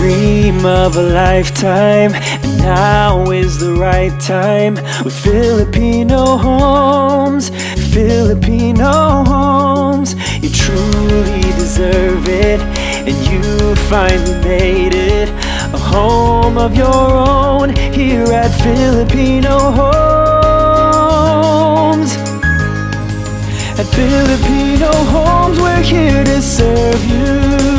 dream of a lifetime, and now is the right time. With Filipino homes, Filipino homes, you truly deserve it, and you finally made it a home of your own here at Filipino Homes. At Filipino Homes, we're here to serve you.